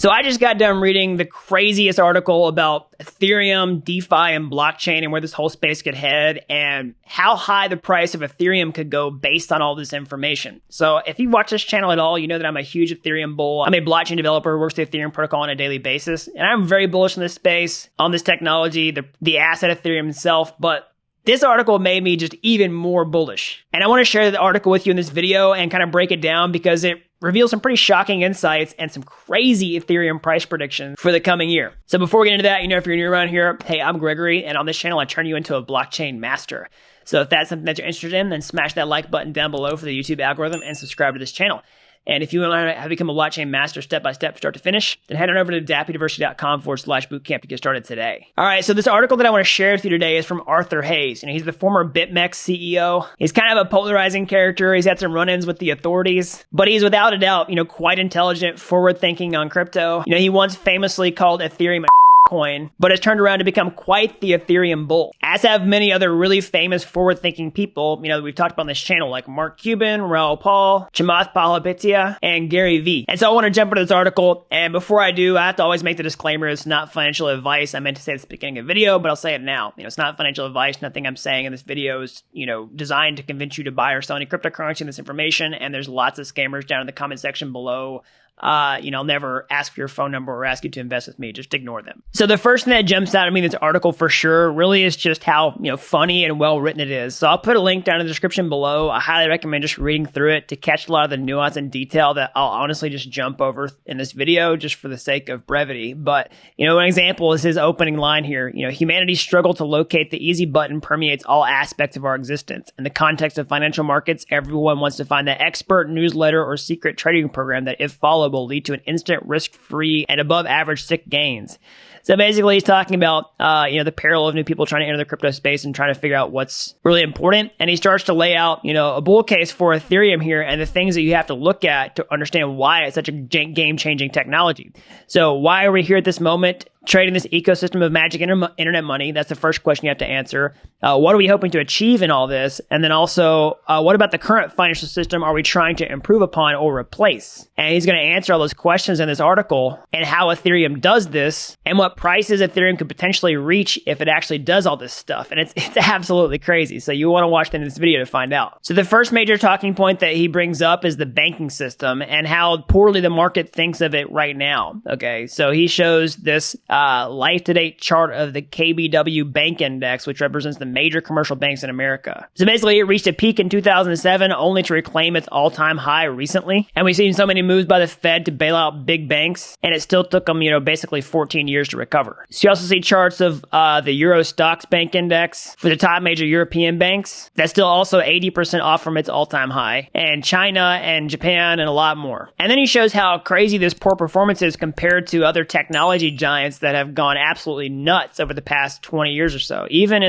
So I just got done reading the craziest article about Ethereum, DeFi, and blockchain and where this whole space could head and how high the price of Ethereum could go based on all this information. So if you watch this channel at all, you know that I'm a huge Ethereum bull. I'm a blockchain developer who works the Ethereum protocol on a daily basis. And I'm very bullish on this space, on this technology, the asset Ethereum itself. But this article made me just even more bullish. And I want to share the article with you in this video and kind of break it down because it reveals some pretty shocking insights and some crazy Ethereum price predictions for the coming year. So before we get into that, you know, if you're new around here, hey, I'm Gregory, and on this channel, I turn you into a blockchain master. So if that's something that you're interested in, then smash that like button down below for the YouTube algorithm and subscribe to this channel. And if you want to learn how to become a blockchain master step-by-step, start to finish, then head on over to dappuniversity.com/bootcamp to get started today. All right, so this article that I want to share with you today is from Arthur Hayes. You know, he's the former BitMEX CEO. He's kind of a polarizing character. He's had some run-ins with the authorities, but he's without a doubt, you know, quite intelligent, forward-thinking on crypto. You know, he once famously called Ethereum a coin, but has turned around to become quite the Ethereum bull, as have many other really famous forward-thinking people, you know, that we've talked about on this channel, like Mark Cuban, Raoul Pal, Chamath Palihapitiya, and Gary Vee. And so I want to jump into this article, and before I do, I have to always make the disclaimer, it's not financial advice. I meant to say this at the beginning of the video, but I'll say it now. You know, it's not financial advice. Nothing I'm saying in this video is, you know, designed to convince you to buy or sell any cryptocurrency in this information, and there's lots of scammers down in the comment section below. You know, I'll never ask for your phone number or ask you to invest with me. Just ignore them. So the first thing that jumps out at me in this article for sure really is just how, you know, funny and well written it is. So I'll put a link down in the description below. I highly recommend just reading through it to catch a lot of the nuance and detail that I'll honestly just jump over in this video just for the sake of brevity. But, you know, an example is his opening line here. You know, humanity's struggle to locate the easy button permeates all aspects of our existence. In the context of financial markets, everyone wants to find that expert newsletter or secret trading program that, if followed, will lead to an instant risk-free and above average SIC gains. So basically, he's talking about, you know, the peril of new people trying to enter the crypto space and trying to figure out what's really important. And he starts to lay out, you know, a bull case for Ethereum here and the things that you have to look at to understand why it's such a game-changing technology. So why are we here at this moment trading this ecosystem of magic internet money? That's the first question you have to answer. What are we hoping to achieve in all this? And then also, what about the current financial system are we trying to improve upon or replace? And he's going to answer all those questions in this article and how Ethereum does this and what prices Ethereum could potentially reach if it actually does all this stuff. And it's absolutely crazy. So you want to watch the end of this video to find out. So the first major talking point that he brings up is the banking system and how poorly the market thinks of it right now. Okay, so he shows this life-to-date chart of the KBW Bank Index, which represents the major commercial banks in America. So basically, it reached a peak in 2007, only to reclaim its all-time high recently. And we've seen so many moves by the Fed to bail out big banks, and it still took them, you know, basically 14 years to recover. So you also see charts of the Euro Stocks Bank Index for the top major European banks. That's still also 80% off from its all-time high, and China and Japan and a lot more. And then he shows how crazy this poor performance is compared to other technology giants that have gone absolutely nuts over the past 20 years or so. Even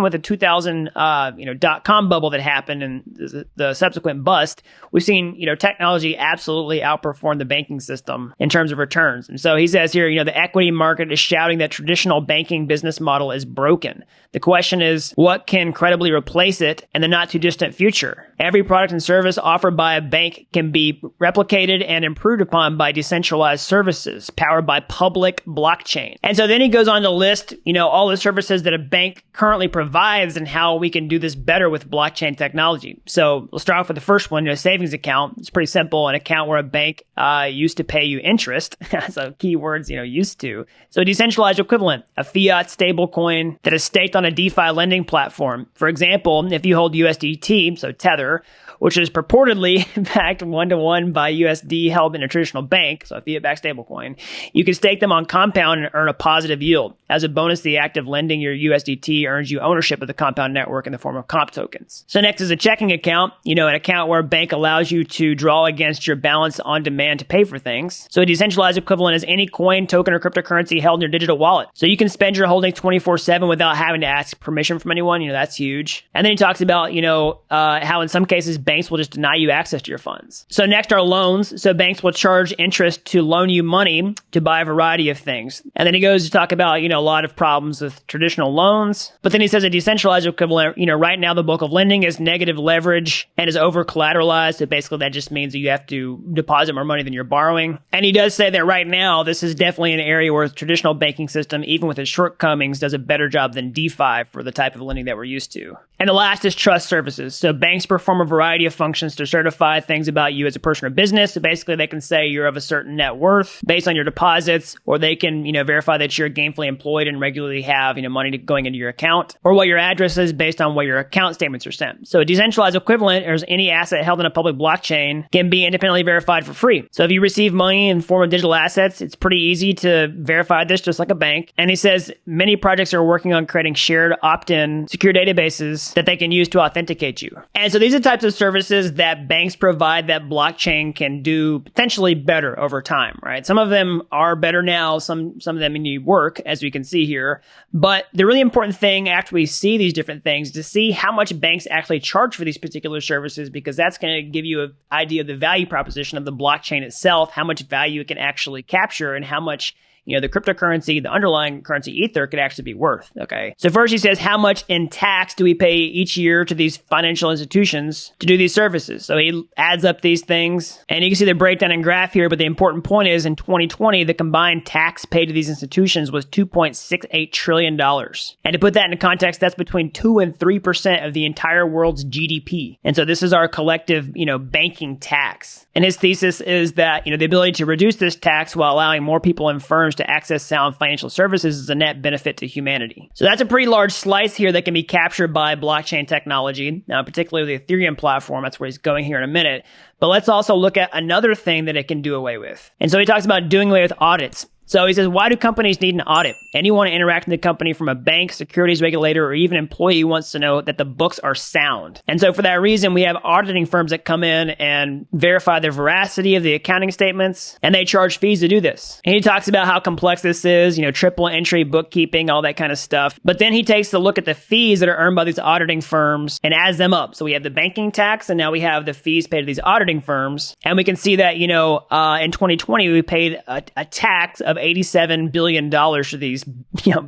with the 2000 .com bubble that happened and the subsequent bust, we've seen, you know, technology absolutely outperform the banking system in terms of returns. And so he says here, you know, the equity market is shouting that traditional banking business model is broken. The question is, what can credibly replace it in the not too distant future? Every product and service offered by a bank can be replicated and improved upon by decentralized services powered by public blockchain. And so then he goes on to list, you know, all the services that a bank currently provides and how we can do this better with blockchain technology. So we'll start off with the first one, a savings account. It's pretty simple, an account where a bank used to pay you interest. So keywords, you know, used to. So a decentralized equivalent, a fiat stable coin that is staked on a DeFi lending platform. For example, if you hold USDT, so Tether, which is purportedly backed one-to-one by USD held in a traditional bank, so a fiat-backed stablecoin, you can stake them on Compound and earn a positive yield. As a bonus, the act of lending your USDT earns you ownership of the Compound network in the form of comp tokens. So next is a checking account, you know, an account where a bank allows you to draw against your balance on demand to pay for things. So a decentralized equivalent is any coin, token, or cryptocurrency held in your digital wallet. So you can spend your holdings 24/7 without having to ask permission from anyone. You know, that's huge. And then he talks about, you know, how in some cases banks will just deny you access to your funds. So next are loans. So banks will charge interest to loan you money to buy a variety of things. And then he goes to talk about, a lot of problems with traditional loans. But then he says a decentralized equivalent, right now the bulk of lending is negative leverage and is over collateralized. So basically that just means that you have to deposit more money than you're borrowing. And he does say that right now, this is definitely an area where the traditional banking system, even with its shortcomings, does a better job than DeFi for the type of lending that we're used to. And the last is trust services. So banks perform a variety of functions to certify things about you as a person or business. So basically they can say you're of a certain net worth based on your deposits, or they can, verify that you're gainfully employed and regularly have, money going into your account, or what your address is based on what your account statements are sent. So a decentralized equivalent, or any asset held in a public blockchain, can be independently verified for free. So if you receive money in the form of digital assets, it's pretty easy to verify this just like a bank. And he says many projects are working on creating shared opt-in secure databases that they can use to authenticate you. And so these are types of services that banks provide that blockchain can do potentially better over time, right? Some of them are better now, some of them need work, as we can see here. But the really important thing after we see these different things is to see how much banks actually charge for these particular services, because that's going to give you an idea of the value proposition of the blockchain itself, how much value it can actually capture, and how much the cryptocurrency, the underlying currency Ether, could actually be worth. Okay. So first he says, how much in tax do we pay each year to these financial institutions to do these services? So he adds up these things, and you can see the breakdown in graph here. But the important point is in 2020, the combined tax paid to these institutions was $2.68 trillion. And to put that into context, that's between 2 and 3% of the entire world's GDP. And so this is our collective, banking tax. And his thesis is that, the ability to reduce this tax while allowing more people and firms to access sound financial services is a net benefit to humanity. So that's a pretty large slice here that can be captured by blockchain technology, particularly the Ethereum platform. That's where he's going here in a minute. But let's also look at another thing that it can do away with. And so he talks about doing away with audits. So he says, why do companies need an audit? Anyone interacting with the company, from a bank, securities regulator, or even employee, wants to know that the books are sound. And so for that reason, we have auditing firms that come in and verify the veracity of the accounting statements, and they charge fees to do this. And he talks about how complex this is, triple entry bookkeeping, all that kind of stuff. But then he takes a look at the fees that are earned by these auditing firms and adds them up. So we have the banking tax, and now we have the fees paid to these auditing firms. And we can see that, in 2020, we paid a tax of $87 billion for these,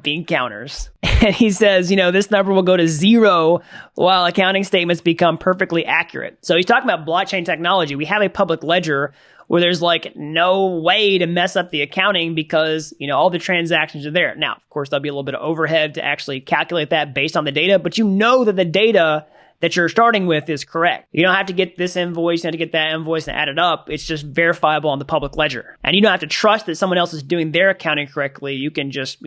bean counters. And he says, this number will go to zero while accounting statements become perfectly accurate. So he's talking about blockchain technology. We have a public ledger where there's no way to mess up the accounting because, all the transactions are there. Now, of course, there'll be a little bit of overhead to actually calculate that based on the data, but that the data that you're starting with is correct. You don't have to get this invoice, you have to get that invoice and add it up. It's just verifiable on the public ledger. And you don't have to trust that someone else is doing their accounting correctly. You can just,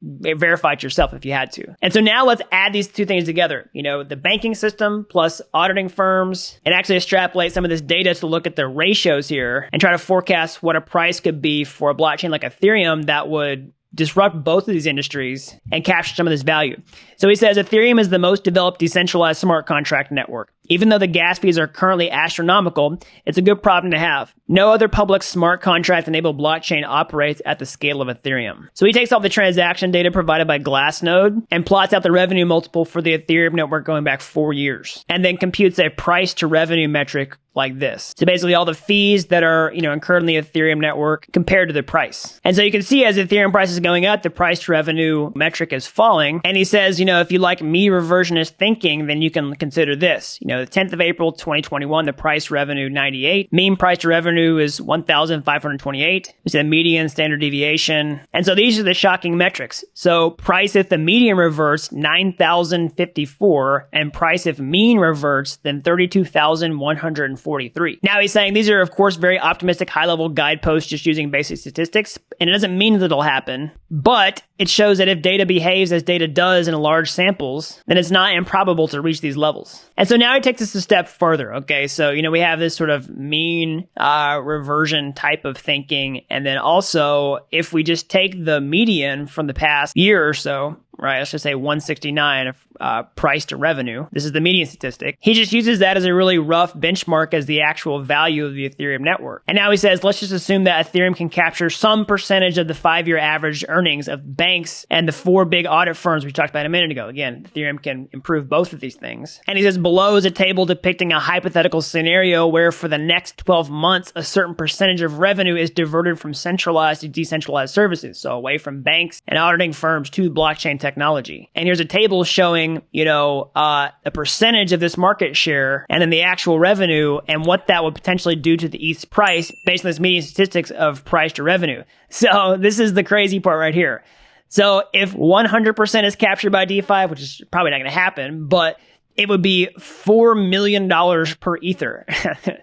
verify it yourself if you had to. And so now let's add these two things together. The banking system plus auditing firms, and actually extrapolate some of this data to look at the ratios here and try to forecast what a price could be for a blockchain like Ethereum that would disrupt both of these industries and capture some of this value. So he says Ethereum is the most developed decentralized smart contract network. Even though the gas fees are currently astronomical, it's a good problem to have. No other public smart contract-enabled blockchain operates at the scale of Ethereum. So he takes all the transaction data provided by Glassnode and plots out the revenue multiple for the Ethereum network going back 4 years, and then computes a price to revenue metric like this. So basically all the fees that are, incurred in the Ethereum network compared to the price. And so you can see as Ethereum price is going up, the price to revenue metric is falling. And he says, if you like mean reversionist thinking, then you can consider this. The 10th of April, 2021, the price revenue 98. Mean price to revenue is 1,528. It's the median standard deviation. And so these are the shocking metrics. So price if the median reverts, 9,054, and price if mean reverts, then 32,143. Now he's saying these are, of course, very optimistic high-level guideposts just using basic statistics, and it doesn't mean that it'll happen, but it shows that if data behaves as data does in large samples, then it's not improbable to reach these levels. And so now he takes us a step further. Okay, so, we have this sort of mean reversion type of thinking, and then also if we just take the median from the past year or so, right, let's just say 169 price to revenue. This is the median statistic. He just uses that as a really rough benchmark as the actual value of the Ethereum network. And now he says, let's just assume that Ethereum can capture some percentage of the 5-year average earnings of banks and the 4 big audit firms we talked about a minute ago. Again, Ethereum can improve both of these things. And he says below is a table depicting a hypothetical scenario where for the next 12 months, a certain percentage of revenue is diverted from centralized to decentralized services. So away from banks and auditing firms to blockchain technology. And here's a table showing, a percentage of this market share and then the actual revenue and what that would potentially do to the ETH's price based on this median statistics of price to revenue. So this is the crazy part right here. So if 100% is captured by DeFi, which is probably not going to happen, but it would be $4 million per Ether.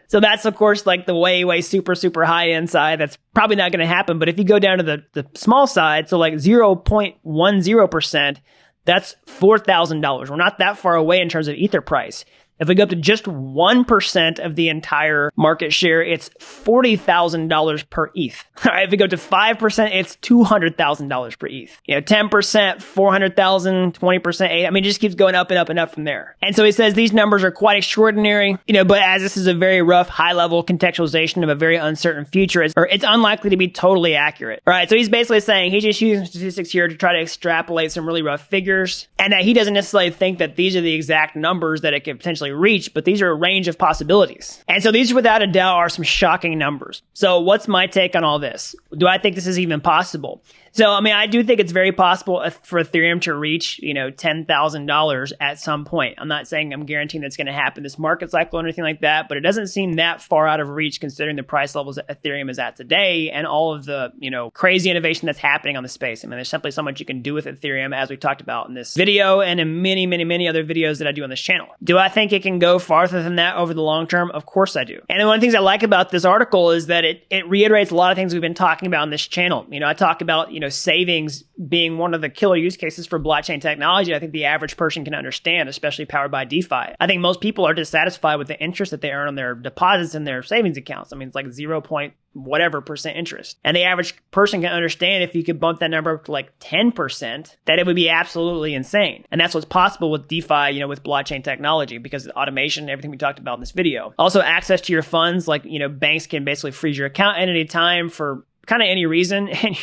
So that's, of course, like the way super, super high end side. That's probably not going to happen. But if you go down to the small side, so like 0.10%, that's $4,000. We're not that far away in terms of Ether price. If we go up to just 1% of the entire market share, it's $40,000 per ETH. All right, if we go to 5%, it's $200,000 per ETH. 10%, $400,000, 20%, 8. I mean, it just keeps going up and up and up from there. And so he says these numbers are quite extraordinary, but as this is a very rough, high-level contextualization of a very uncertain future, it's unlikely to be totally accurate. All right, so he's basically saying he's just using statistics here to try to extrapolate some really rough figures, and that he doesn't necessarily think that these are the exact numbers that it could potentially reach, but these are a range of possibilities. And so these, without a doubt, are some shocking numbers. So what's my take on all this? Do I think this is even possible? So, I mean, I do think it's very possible for Ethereum to reach, $10,000 at some point. I'm not saying I'm guaranteeing that's going to happen this market cycle or anything like that, but it doesn't seem that far out of reach considering the price levels that Ethereum is at today and all of the, crazy innovation that's happening on the space. I mean, there's simply so much you can do with Ethereum, as we talked about in this video and in many, many, many other videos that I do on this channel. Do I think it can go farther than that over the long term? Of course I do. And then one of the things I like about this article is that it reiterates a lot of things we've been talking about on this channel. I talk about, savings being one of the killer use cases for blockchain technology. I think the average person can understand, especially powered by DeFi. I think most people are dissatisfied with the interest that they earn on their deposits in their savings accounts. I mean, it's like 0.whatever% interest. And the average person can understand if you could bump that number up to like 10%, that it would be absolutely insane. And that's what's possible with DeFi, with blockchain technology, because of automation, everything we talked about in this video. Also, access to your funds, like, banks can basically freeze your account at any time for kind of any reason. And,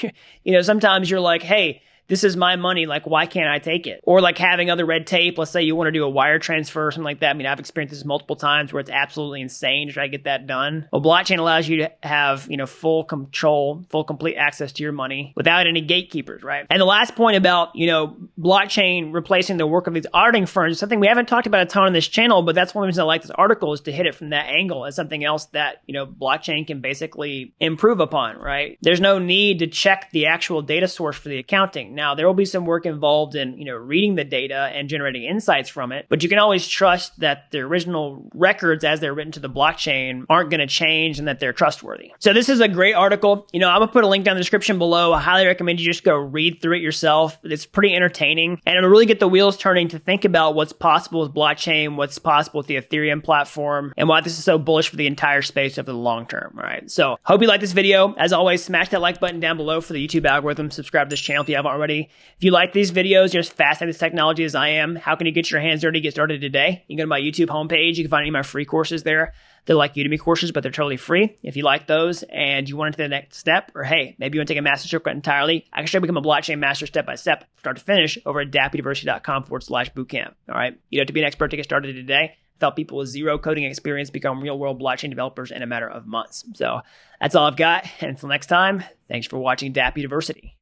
sometimes you're like, hey, this is my money. Like, why can't I take it? Or like having other red tape. Let's say you want to do a wire transfer or something like that. I mean, I've experienced this multiple times where it's absolutely insane to try to get that done. Well, blockchain allows you to have, full control, full complete access to your money without any gatekeepers, right? And the last point about, blockchain replacing the work of these auditing firms is something we haven't talked about a ton on this channel, but that's one of the reasons I like this article, is to hit it from that angle as something else that, blockchain can basically improve upon, right? There's no need to check the actual data source for the accounting. Now, there will be some work involved in, reading the data and generating insights from it, but you can always trust that the original records as they're written to the blockchain aren't going to change and that they're trustworthy. So this is a great article. I'm going to put a link down in the description below. I highly recommend you just go read through it yourself. It's pretty entertaining, and it'll really get the wheels turning to think about what's possible with blockchain, what's possible with the Ethereum platform, and why this is so bullish for the entire space over the long term. All right. So hope you like this video. As always, smash that like button down below for the YouTube algorithm. Subscribe to this channel if you haven't already. If you like these videos, you're as fascinated with technology as I am, how can you get your hands dirty, get started today? You can go to my YouTube homepage. You can find any of my free courses there. They're like Udemy courses, but they're totally free. If you like those and you want to take the next step, or hey, maybe you want to take a master shortcut entirely, I can show you become a blockchain master step by step, start to finish, over at dappuniversity.com/bootcamp. All right. You don't have to be an expert to get started today. I've helped people with zero coding experience become real world blockchain developers in a matter of months. So that's all I've got. And until next time, thanks for watching Dapp University.